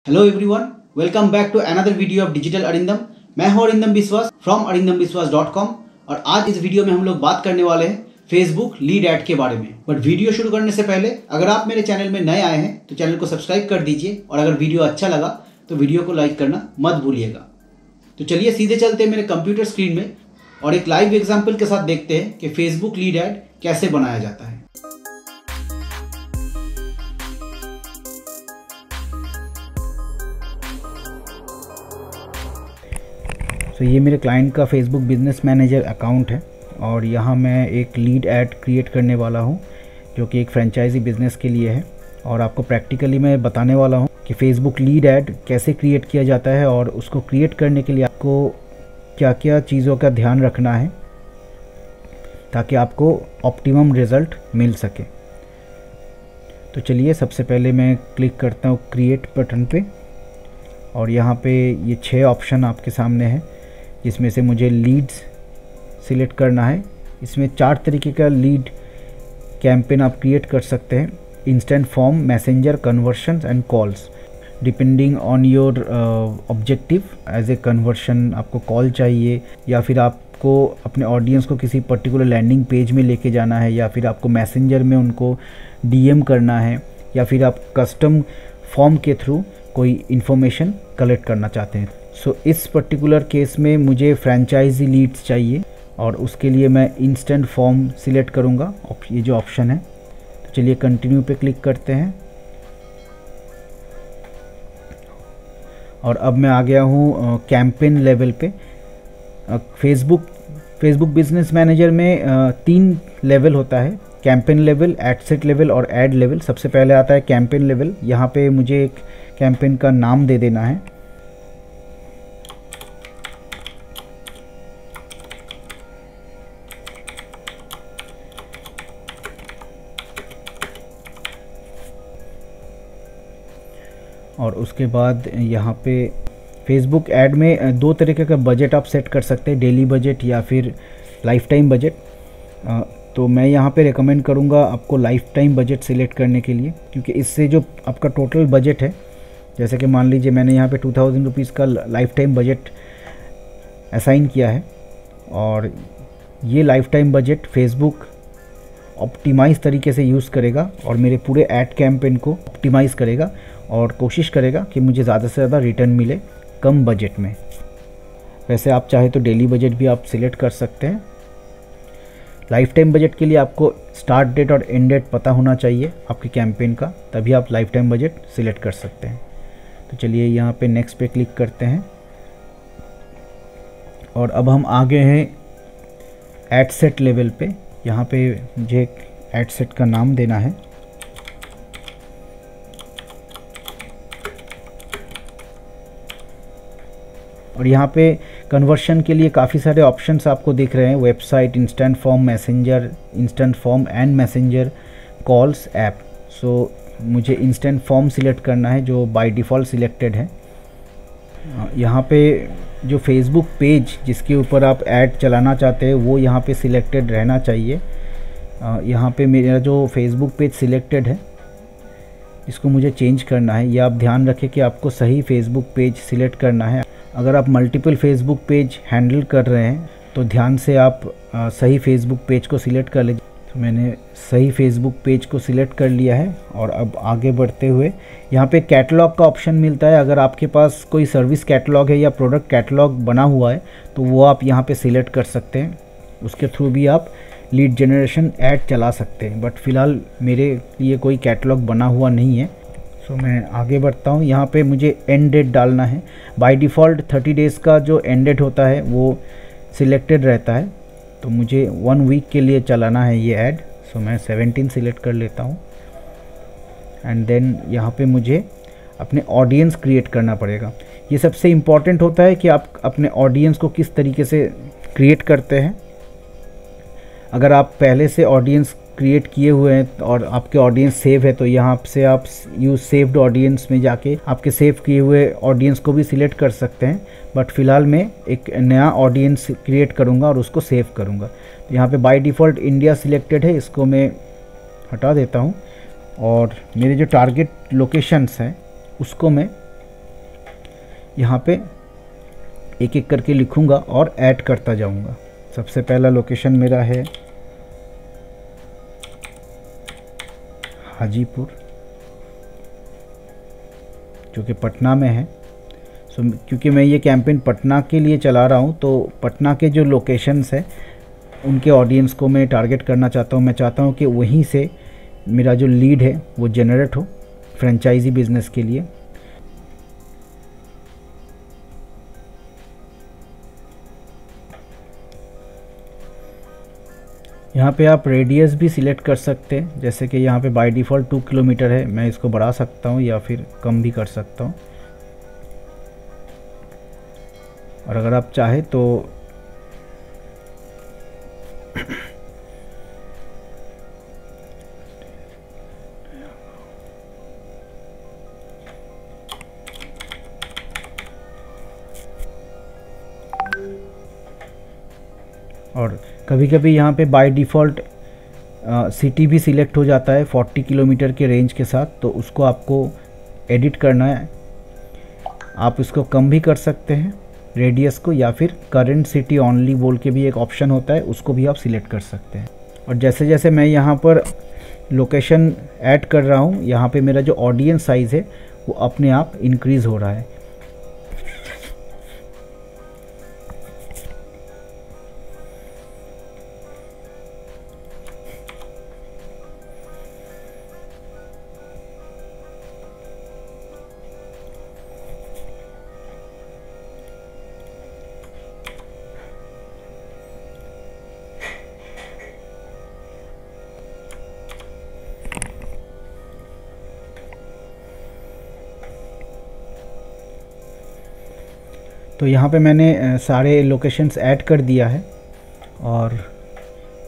Hello everyone, welcome back to another video of digital Arindam. मैं हूं अरिंदम बिस्वास from arindambiswas.com और आज इस वीडियो में हम लोग बात करने वाले हैं फेसबुक लीड ऐड के बारे में। बट वीडियो शुरू करने से पहले अगर आप मेरे चैनल में नए आए हैं तो चैनल को सब्सक्राइब कर दीजिए और अगर वीडियो अच्छा लगा तो वीडियो को लाइक करना मत भूलिएगा। तो चलिए सीधे चलते हैं मेरे कंप्यूटर स्क्रीन में और एक लाइव एग्जाम्पल के साथ देखते हैं कि फेसबुक लीड ऐड कैसे बनाया जाता है। तो ये मेरे क्लाइंट का फेसबुक बिजनेस मैनेजर अकाउंट है और यहाँ मैं एक लीड ऐड क्रिएट करने वाला हूँ जो कि एक फ्रेंचाइजी बिज़नेस के लिए है और आपको प्रैक्टिकली मैं बताने वाला हूँ कि फेसबुक लीड ऐड कैसे क्रिएट किया जाता है और उसको क्रिएट करने के लिए आपको क्या क्या चीज़ों का ध्यान रखना है ताकि आपको ऑप्टिमम रिज़ल्ट मिल सके। तो चलिए सबसे पहले मैं क्लिक करता हूँ क्रिएट बटन पे और यहाँ पे ये 6 ऑप्शन आपके सामने है जिसमें से मुझे लीड्स सिलेक्ट करना है। इसमें 4 तरीके का लीड कैंपेन आप क्रिएट कर सकते हैं: instant form, messenger, conversions and calls. Depending on your objective, as a conversion आपको कॉल चाहिए या फिर आपको अपने ऑडियंस को किसी पर्टिकुलर लैंडिंग पेज में लेके जाना है या फिर आपको मैसेंजर में उनको डीएम करना है या फिर आप कस्टम फॉर्म के थ्रू कोई इन्फॉर्मेशन कलेक्ट करना चाहते हैं। सो इस पर्टिकुलर केस में मुझे फ्रेंचाइजी लीड्स चाहिए और उसके लिए मैं इंस्टेंट फॉर्म सिलेक्ट करूंगा, ये जो ऑप्शन है। तो चलिए कंटिन्यू पे क्लिक करते हैं और अब मैं आ गया हूँ कैंपेन लेवल पे। फेसबुक बिजनेस मैनेजर में 3 लेवल होता है: campaign level, ad set level और एड लेवल। सबसे पहले आता है कैंपेन लेवल। यहाँ पे मुझे एक कैंपेन का नाम दे देना है। और उसके बाद यहाँ पे फेसबुक ऐड में 2 तरीके का बजट आप सेट कर सकते हैं: डेली बजट या फिर लाइफ टाइम बजट। तो मैं यहाँ पे रेकमेंड करूँगा आपको लाइफ टाइम बजट सिलेक्ट करने के लिए, क्योंकि इससे जो आपका टोटल बजट है, जैसे कि मान लीजिए मैंने यहाँ पे 2000 रुपीज़ का लाइफ टाइम बजट असाइन किया है और ये life time budget Facebook optimise तरीके से यूज़ करेगा और मेरे पूरे ऐड कैंपेन को ऑप्टिमाइज़ करेगा और कोशिश करेगा कि मुझे ज़्यादा से ज़्यादा रिटर्न मिले कम बजट में। वैसे आप चाहे तो डेली बजट भी आप सिलेक्ट कर सकते हैं। लाइफ टाइम बजट के लिए आपको स्टार्ट डेट और एंड डेट पता होना चाहिए आपके कैंपेन का, तभी आप लाइफ टाइम बजट सिलेक्ट कर सकते हैं। तो चलिए यहाँ पे नेक्स्ट पे क्लिक करते हैं और अब हम आ गए हैं एड सेट लेवल पे। यहाँ पे मुझे एक एड सेट का नाम देना है और यहाँ पे कन्वर्शन के लिए काफ़ी सारे ऑप्शंस आपको दिख रहे हैं: website, instant form, messenger, instant form and messenger, calls, app. So मुझे इंस्टेंट फॉर्म सिलेक्ट करना है जो बाय डिफ़ॉल्ट सिलेक्टेड है। यहाँ पे जो फेसबुक पेज जिसके ऊपर आप ऐड चलाना चाहते हैं वो यहाँ पे सिलेक्टेड रहना चाहिए। यहाँ पे मेरा जो फेसबुक पेज सिलेक्टेड है इसको मुझे चेंज करना है। ये आप ध्यान रखें कि आपको सही फेसबुक पेज सिलेक्ट करना है। अगर आप मल्टीपल फेसबुक पेज हैंडल कर रहे हैं तो ध्यान से आप सही फेसबुक पेज को सिलेक्ट कर लीजिए। तो मैंने सही फेसबुक पेज को सिलेक्ट कर लिया है और अब आगे बढ़ते हुए यहाँ पे कैटलॉग का ऑप्शन मिलता है। अगर आपके पास कोई सर्विस कैटलॉग है या प्रोडक्ट कैटलॉग बना हुआ है तो वो आप यहाँ पे सिलेक्ट कर सकते हैं। उसके थ्रू भी आप लीड जनरेशन ऐड चला सकते हैं, बट फ़िलहाल मेरे लिए कोई कैटलॉग बना हुआ नहीं है। तो मैं आगे बढ़ता हूँ। यहाँ पे मुझे एंड डेट डालना है। बाय डिफ़ॉल्ट 30 डेज़ का जो एंड डेट होता है वो सिलेक्टेड रहता है, तो मुझे 1 वीक के लिए चलाना है ये ऐड। सो मैं 17 सिलेक्ट कर लेता हूँ एंड देन यहाँ पे मुझे अपने ऑडियंस क्रिएट करना पड़ेगा। ये सबसे इम्पॉर्टेंट होता है कि आप अपने ऑडियंस को किस तरीके से क्रिएट करते हैं। अगर आप पहले से ऑडियंस क्रिएट किए हुए हैं और आपके ऑडियंस सेव है तो यहाँ से आप यूज़ सेव्ड ऑडियंस में जाके आपके सेव किए हुए ऑडियंस को भी सिलेक्ट कर सकते हैं। बट फ़िलहाल मैं एक नया ऑडियंस क्रिएट करूँगा और उसको सेव करूँगा। तो यहाँ पे बाय डिफ़ॉल्ट इंडिया सिलेक्टेड है, इसको मैं हटा देता हूँ और मेरे जो टारगेट लोकेशंस हैं उसको मैं यहाँ पे एक एक करके लिखूँगा और ऐड करता जाऊँगा। सबसे पहला लोकेशन मेरा है हाजीपुर, जो कि पटना में है। सो क्योंकि मैं ये कैंपेन पटना के लिए चला रहा हूँ, तो पटना के जो लोकेशंस है उनके ऑडियंस को मैं टारगेट करना चाहता हूँ। मैं चाहता हूँ कि वहीं से मेरा जो लीड है वो जनरेट हो फ्रेंचाइजी बिजनेस के लिए। यहाँ पे आप रेडियस भी सिलेक्ट कर सकते हैं, जैसे कि यहाँ पे बाय डिफ़ॉल्ट 2 किलोमीटर है, मैं इसको बढ़ा सकता हूँ या फिर कम भी कर सकता हूँ। और अगर आप चाहें तो और कभी कभी यहाँ पे बाय डिफ़ॉल्ट सिटी भी सिलेक्ट हो जाता है 40 किलोमीटर के रेंज के साथ, तो उसको आपको एडिट करना है। आप इसको कम भी कर सकते हैं रेडियस को, या फिर करंट सिटी ओनली बोल के भी एक ऑप्शन होता है, उसको भी आप सिलेक्ट कर सकते हैं। और जैसे जैसे मैं यहाँ पर लोकेशन ऐड कर रहा हूँ, यहाँ पे मेरा जो ऑडियंस साइज़ है वो अपने आप इंक्रीज़ हो रहा है। तो यहाँ पे मैंने सारे लोकेशंस ऐड कर दिया है, और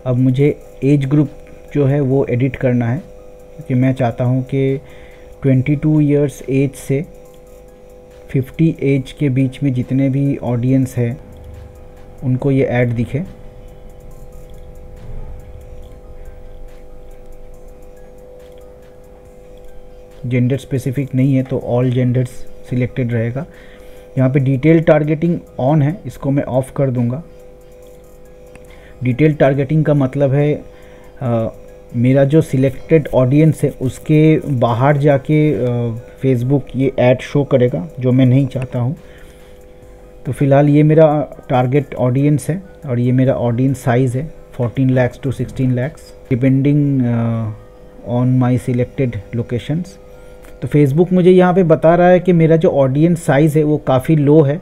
अब मुझे एज ग्रुप जो है वो एडिट करना है, क्योंकि मैं चाहता हूँ कि 22 इयर्स एज से 50 एज के बीच में जितने भी ऑडियंस है उनको ये ऐड दिखे। जेंडर स्पेसिफिक नहीं है तो ऑल जेंडर्स सिलेक्टेड रहेगा। यहाँ पे डिटेल टारगेटिंग ऑन है, इसको मैं ऑफ़ कर दूंगा। डिटेल टारगेटिंग का मतलब है मेरा जो सिलेक्टेड ऑडियंस है उसके बाहर जाके फेसबुक ये ऐड शो करेगा, जो मैं नहीं चाहता हूँ। तो फ़िलहाल ये मेरा टारगेट ऑडियंस है और ये मेरा ऑडियंस साइज़ है 14 lakhs to 16 lakhs depending on my selected locations. तो फेसबुक मुझे यहाँ पे बता रहा है कि मेरा जो ऑडियंस साइज़ है वो काफ़ी लो है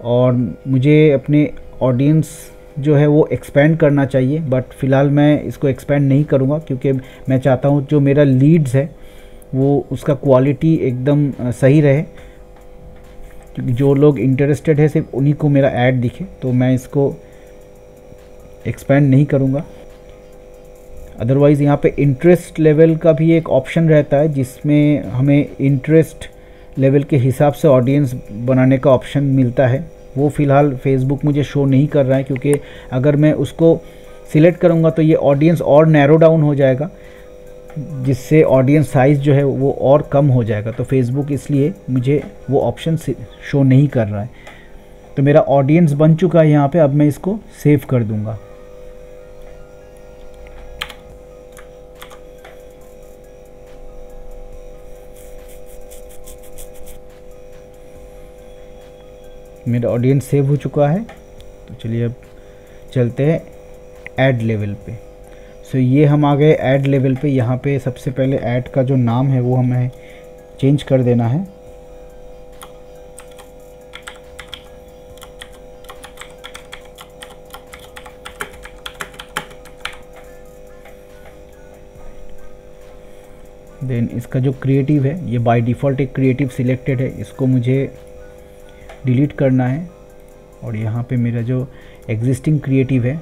और मुझे अपने ऑडियंस जो है वो एक्सपेंड करना चाहिए, बट फ़िलहाल मैं इसको एक्सपेंड नहीं करूँगा, क्योंकि मैं चाहता हूँ जो मेरा लीड्स है वो उसका क्वालिटी एकदम सही रहे, क्योंकि जो लोग इंटरेस्टेड है सिर्फ उन्हीं को मेरा ऐड दिखे, तो मैं इसको एक्सपेंड नहीं करूँगा। अदरवाइज़ यहाँ पे इंटरेस्ट लेवल का भी एक ऑप्शन रहता है, जिसमें हमें इंटरेस्ट लेवल के हिसाब से ऑडियंस बनाने का ऑप्शन मिलता है। वो फ़िलहाल फेसबुक मुझे शो नहीं कर रहा है, क्योंकि अगर मैं उसको सिलेक्ट करूँगा तो ये ऑडियंस और नैरो डाउन हो जाएगा, जिससे ऑडियंस साइज़ जो है वो और कम हो जाएगा। तो फेसबुक इसलिए मुझे वो ऑप्शन शो नहीं कर रहा है। तो मेरा ऑडियंस बन चुका है यहाँ पे, अब मैं इसको सेव कर दूँगा। मेरा ऑडियंस सेव हो चुका है। तो चलिए अब चलते हैं ऐड लेवल पे। सो ये हम आ गए ऐड लेवल पे। यहाँ पे सबसे पहले ऐड का जो नाम है वो हमें चेंज कर देना है। देन इसका जो क्रिएटिव है, ये बाय डिफ़ॉल्ट एक क्रिएटिव सिलेक्टेड है, इसको मुझे डिलीट करना है। और यहाँ पे मेरा जो एग्जिस्टिंग क्रिएटिव है,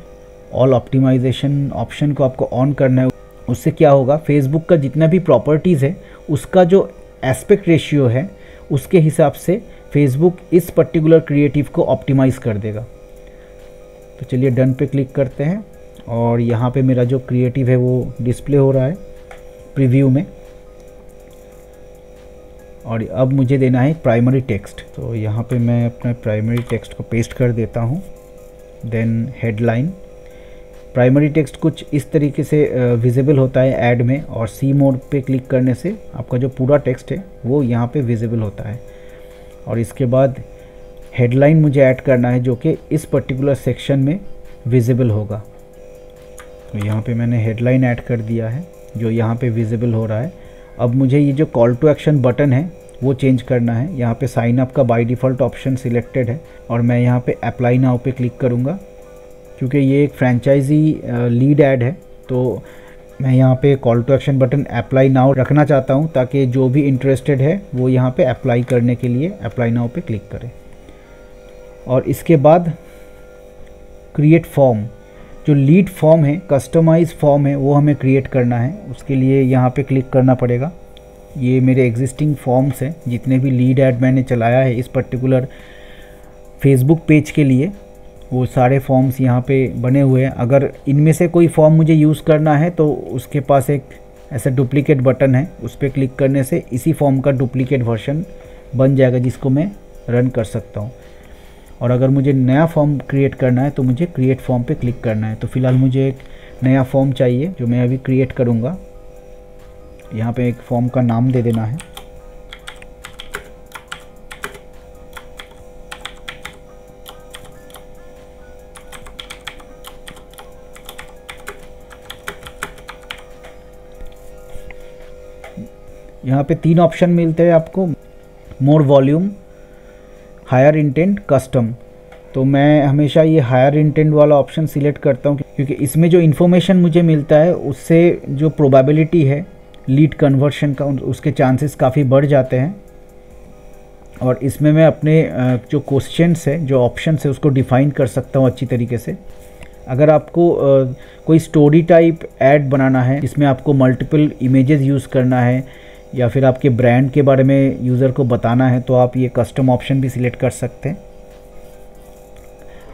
ऑल ऑप्टिमाइजेशन ऑप्शन को आपको ऑन करना है। उससे क्या होगा, फेसबुक का जितना भी प्रॉपर्टीज़ है उसका जो एस्पेक्ट रेशियो है उसके हिसाब से फेसबुक इस पर्टिकुलर क्रिएटिव को ऑप्टिमाइज़ कर देगा। तो चलिए डन पे क्लिक करते हैं और यहाँ पे मेरा जो क्रिएटिव है वो डिस्प्ले हो रहा है प्रीव्यू में। और अब मुझे देना है प्राइमरी टेक्स्ट। तो यहाँ पे मैं अपना प्राइमरी टेक्स्ट को पेस्ट कर देता हूँ। देन हेडलाइन, प्राइमरी टेक्स्ट कुछ इस तरीके से विजिबल होता है ऐड में, और सी मोड पे क्लिक करने से आपका जो पूरा टेक्स्ट है वो यहाँ पे विजिबल होता है। और इसके बाद हेडलाइन मुझे ऐड करना है जो कि इस पर्टिकुलर सेक्शन में विजिबल होगा। तो यहाँ पे मैंने हेडलाइन ऐड कर दिया है जो यहाँ पे विजिबल हो रहा है। अब मुझे ये जो कॉल टू एक्शन बटन है वो चेंज करना है। यहाँ पे साइन अप का बाय डिफ़ॉल्ट ऑप्शन सिलेक्टेड है और मैं यहाँ पे अप्लाई नाउ पे क्लिक करूँगा। क्योंकि ये एक फ्रेंचाइजी लीड ऐड है तो मैं यहाँ पे call to action button apply now रखना चाहता हूँ ताकि जो भी इंटरेस्टेड है वो यहाँ पे अप्लाई करने के लिए अप्लाई नाउ पे क्लिक करे। और इसके बाद क्रिएट फॉर्म, जो लीड फॉर्म है, कस्टमाइज फॉर्म है, वो हमें क्रिएट करना है। उसके लिए यहाँ पे क्लिक करना पड़ेगा। ये मेरे एग्जिस्टिंग फॉर्म्स हैं, जितने भी लीड ऐड मैंने चलाया है इस पर्टिकुलर फेसबुक पेज के लिए, वो सारे फॉर्म्स यहाँ पे बने हुए हैं। अगर इनमें से कोई फॉर्म मुझे यूज़ करना है तो उसके पास एक ऐसा डुप्लीकेट बटन है, उस पर क्लिक करने से इसी फॉर्म का डुप्लीकेट वर्जन बन जाएगा जिसको मैं रन कर सकता हूँ। और अगर मुझे नया फॉर्म क्रिएट करना है तो मुझे क्रिएट फॉर्म पे क्लिक करना है। तो फ़िलहाल मुझे एक नया फॉर्म चाहिए जो मैं अभी क्रिएट करूँगा। यहाँ पे एक फॉर्म का नाम दे देना है। यहाँ पे 3 ऑप्शन मिलते हैं आपको, more volume, higher intent, custom. तो मैं हमेशा ये हायर इंटेंट वाला ऑप्शन सिलेक्ट करता हूँ क्योंकि इसमें जो इन्फॉर्मेशन मुझे मिलता है उससे जो प्रोबेबिलिटी है लीड कन्वर्शन का, उसके चांसेस काफ़ी बढ़ जाते हैं। और इसमें मैं अपने जो क्वेश्चंस है, जो ऑप्शंस है, उसको डिफ़ाइन कर सकता हूँ अच्छी तरीके से। अगर आपको कोई स्टोरी टाइप ऐड बनाना है जिसमें आपको मल्टीपल इमेजेस यूज़ करना है या फिर आपके ब्रांड के बारे में यूज़र को बताना है तो आप ये कस्टम ऑप्शन भी सिलेक्ट कर सकते हैं।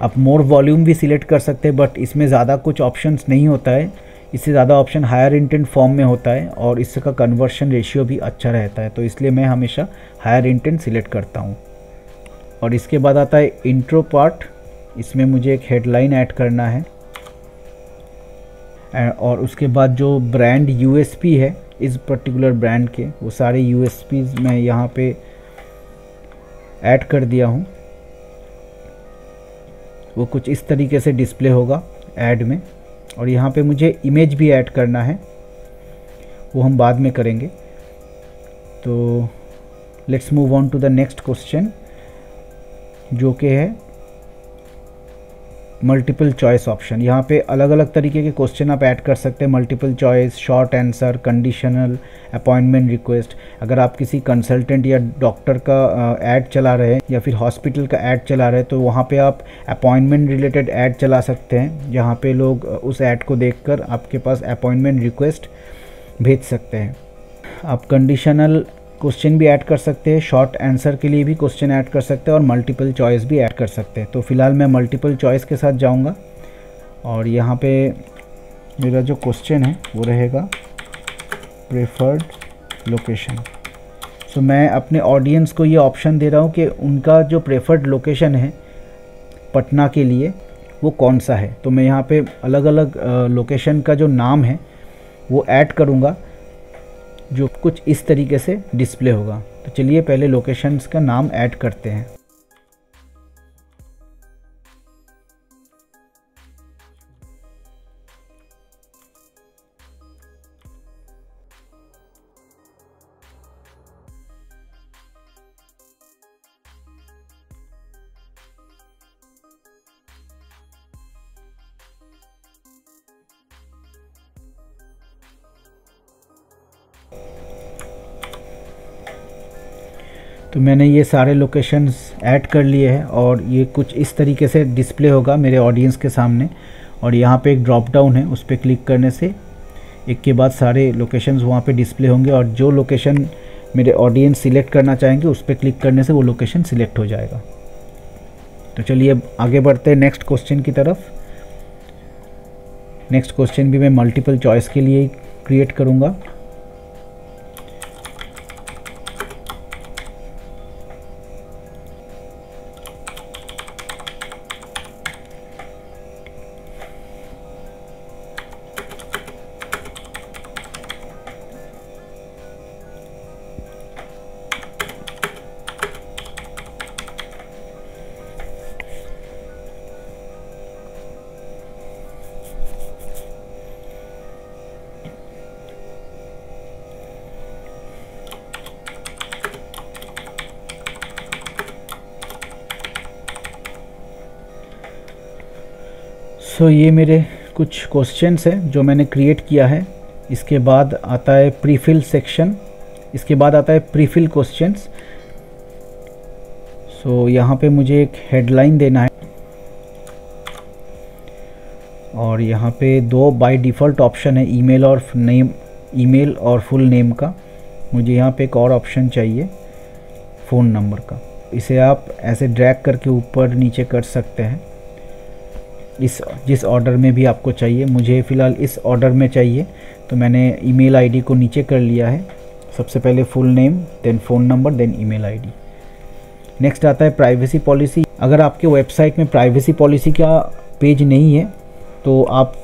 आप मोर वॉल्यूम भी सिलेक्ट कर सकते हैं, बट इसमें ज़्यादा कुछ ऑप्शंस नहीं होता है। इससे ज़्यादा ऑप्शन हायर इंटेंट फॉर्म में होता है और इसका कन्वर्शन रेशियो भी अच्छा रहता है, तो इसलिए मैं हमेशा हायर इंटेंट सिलेक्ट करता हूँ। और इसके बाद आता है इंट्रो पार्ट। इसमें मुझे एक हेडलाइन ऐड करना है और उसके बाद जो ब्रांड यूएसपी है इस पर्टिकुलर ब्रांड के, वो सारे यूएसपीज मैं यहाँ पे ऐड कर दिया हूँ। वो कुछ इस तरीके से डिस्प्ले होगा ऐड में। और यहाँ पे मुझे इमेज भी ऐड करना है, वो हम बाद में करेंगे। तो let's move on to the next question जो कि है मल्टीपल चॉइस ऑप्शन। यहाँ पे अलग अलग तरीके के क्वेश्चन आप ऐड कर सकते हैं, multiple choice, short answer, conditional, appointment request. अगर आप किसी कंसल्टेंट या डॉक्टर का ऐड चला रहे हैं या फिर हॉस्पिटल का ऐड चला रहे हैं तो वहाँ पे आप अपॉइंटमेंट रिलेटेड ऐड चला सकते हैं, जहाँ पे लोग उस ऐड को देखकर आपके पास अपॉइंटमेंट रिक्वेस्ट भेज सकते हैं। आप कंडीशनल क्वेश्चन भी ऐड कर सकते हैं, शॉर्ट आंसर के लिए भी क्वेश्चन ऐड कर सकते हैं और मल्टीपल चॉइस भी ऐड कर सकते हैं। तो फिलहाल मैं मल्टीपल चॉइस के साथ जाऊंगा और यहाँ पे मेरा जो क्वेश्चन है वो रहेगा प्रेफर्ड लोकेशन। सो मैं अपने ऑडियंस को ये ऑप्शन दे रहा हूँ कि उनका जो प्रेफर्ड लोकेशन है पटना के लिए वो कौन सा है। तो मैं यहाँ पे अलग अलग लोकेशन का जो नाम है वो ऐड करूँगा जो कुछ इस तरीके से डिस्प्ले होगा। तो चलिए पहले लोकेशंस का नाम ऐड करते हैं। तो मैंने ये सारे लोकेशंस ऐड कर लिए हैं और ये कुछ इस तरीके से डिस्प्ले होगा मेरे ऑडियंस के सामने। और यहाँ पे एक ड्रॉप डाउन है, उस पर क्लिक करने से एक के बाद सारे लोकेशंस वहाँ पे डिस्प्ले होंगे और जो लोकेशन मेरे ऑडियंस सिलेक्ट करना चाहेंगे उस पर क्लिक करने से वो लोकेशन सिलेक्ट हो जाएगा। तो चलिए अब आगे बढ़ते हैं नेक्स्ट क्वेश्चन की तरफ। नेक्स्ट क्वेश्चन भी मैं मल्टीपल चॉइस के लिए क्रिएट करूँगा। सो ये मेरे कुछ क्वेश्चंस हैं जो मैंने क्रिएट किया है। इसके बाद आता है प्रीफिल सेक्शन, इसके बाद आता है प्रीफिल क्वेश्चंस। सो यहाँ पे मुझे एक हेडलाइन देना है और यहाँ पे 2 बाय डिफ़ॉल्ट ऑप्शन है, ईमेल और नेम, ईमेल और फुल नेम का। मुझे यहाँ पे एक और ऑप्शन चाहिए फ़ोन नंबर का। इसे आप ऐसे ड्रैग करके ऊपर नीचे कर सकते हैं जिस ऑर्डर में भी आपको चाहिए। मुझे फ़िलहाल इस ऑर्डर में चाहिए तो मैंने ईमेल आईडी को नीचे कर लिया है। सबसे पहले full name, then phone number, then email ID. Next आता है प्राइवेसी पॉलिसी। अगर आपके वेबसाइट में प्राइवेसी पॉलिसी का पेज नहीं है तो आप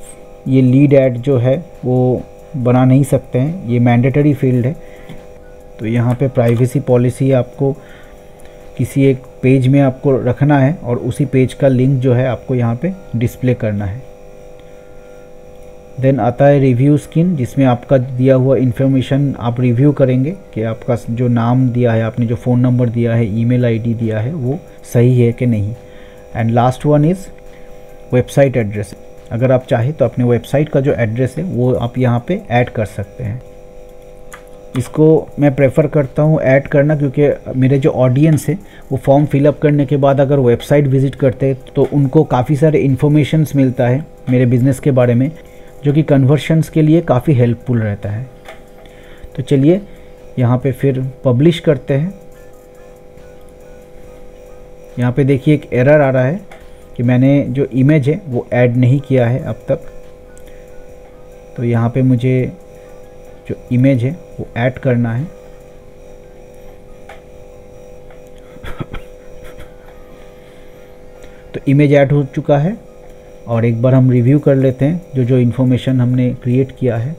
ये लीड ऐड जो है वो बना नहीं सकते हैं, ये मैंडेटरी फील्ड है। तो यहाँ पे प्राइवेसी पॉलिसी आपको किसी एक पेज में आपको रखना है और उसी पेज का लिंक जो है आपको यहाँ पे डिस्प्ले करना है। देन आता है रिव्यू स्क्रीन, जिसमें आपका दिया हुआ इन्फॉर्मेशन आप रिव्यू करेंगे कि आपका जो नाम दिया है, आपने जो फ़ोन नंबर दिया है, ईमेल आईडी दिया है, वो सही है कि नहीं। And last one is website address. अगर आप चाहें तो अपने वेबसाइट का जो एड्रेस है वो आप यहाँ पे ऐड कर सकते हैं। इसको मैं प्रेफर करता हूँ ऐड करना, क्योंकि मेरे जो ऑडियंस है वो फॉर्म फिलअप करने के बाद अगर वेबसाइट विज़िट करते हैं तो उनको काफ़ी सारे इन्फॉर्मेशंस मिलता है मेरे बिज़नेस के बारे में, जो कि कन्वर्शंस के लिए काफ़ी हेल्पफुल रहता है। तो चलिए यहाँ पे फिर पब्लिश करते हैं। यहाँ पे देखिए एक एरर आ रहा है कि मैंने जो इमेज है वो ऐड नहीं किया है अब तक। तो यहाँ पे मुझे जो इमेज है वो ऐड करना है। तो इमेज ऐड हो चुका है और एक बार हम रिव्यू कर लेते हैं जो इन्फॉर्मेशन हमने क्रिएट किया है।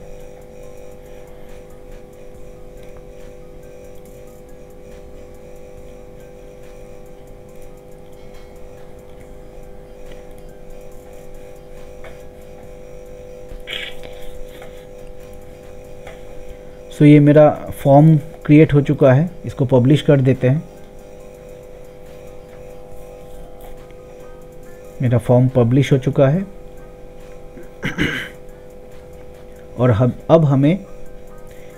सो ये मेरा फॉर्म क्रिएट हो चुका है, इसको पब्लिश कर देते हैं। मेरा फॉर्म पब्लिश हो चुका है और अब हमें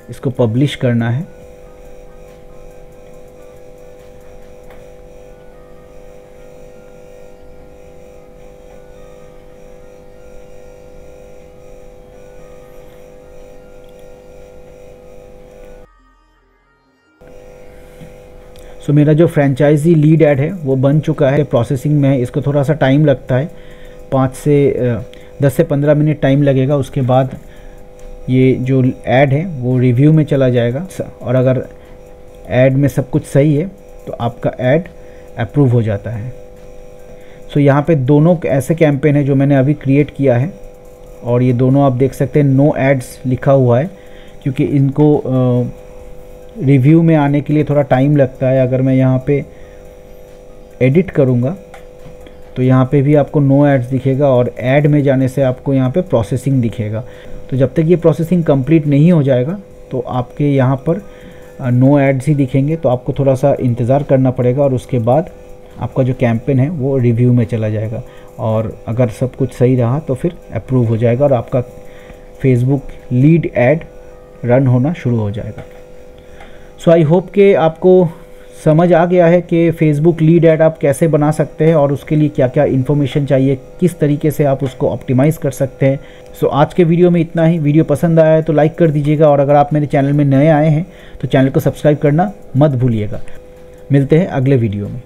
इसको पब्लिश करना है। तो मेरा जो फ्रेंचाइजी लीड ऐड है वो बन चुका है, प्रोसेसिंग में है। इसको थोड़ा सा टाइम लगता है, 10 से 15 मिनट टाइम लगेगा। उसके बाद ये जो ऐड है वो रिव्यू में चला जाएगा और अगर ऐड में सब कुछ सही है तो आपका ऐड अप्रूव हो जाता है। सो यहाँ पे दोनों ऐसे कैंपेन है जो मैंने अभी क्रिएट किया है और ये दोनों आप देख सकते हैं नो एड्स लिखा हुआ है, क्योंकि इनको रिव्यू में आने के लिए थोड़ा टाइम लगता है। अगर मैं यहाँ पे एडिट करूँगा तो यहाँ पे भी आपको नो एड्स दिखेगा और ऐड में जाने से आपको यहाँ पे प्रोसेसिंग दिखेगा। तो जब तक ये प्रोसेसिंग कंप्लीट नहीं हो जाएगा तो आपके यहाँ पर नो एड्स ही दिखेंगे। तो आपको थोड़ा सा इंतज़ार करना पड़ेगा और उसके बाद आपका जो कैंपेन है वो रिव्यू में चला जाएगा और अगर सब कुछ सही रहा तो फिर अप्रूव हो जाएगा और आपका फेसबुक लीड ऐड रन होना शुरू हो जाएगा। सो आई होप कि आपको समझ आ गया है कि फेसबुक लीड ऐड आप कैसे बना सकते हैं और उसके लिए क्या क्या इन्फॉर्मेशन चाहिए, किस तरीके से आप उसको ऑप्टिमाइज़ कर सकते हैं। सो आज के वीडियो में इतना ही। वीडियो पसंद आया है तो लाइक कर दीजिएगा और अगर आप मेरे चैनल में नए आए हैं तो चैनल को सब्सक्राइब करना मत भूलिएगा। मिलते हैं अगले वीडियो में।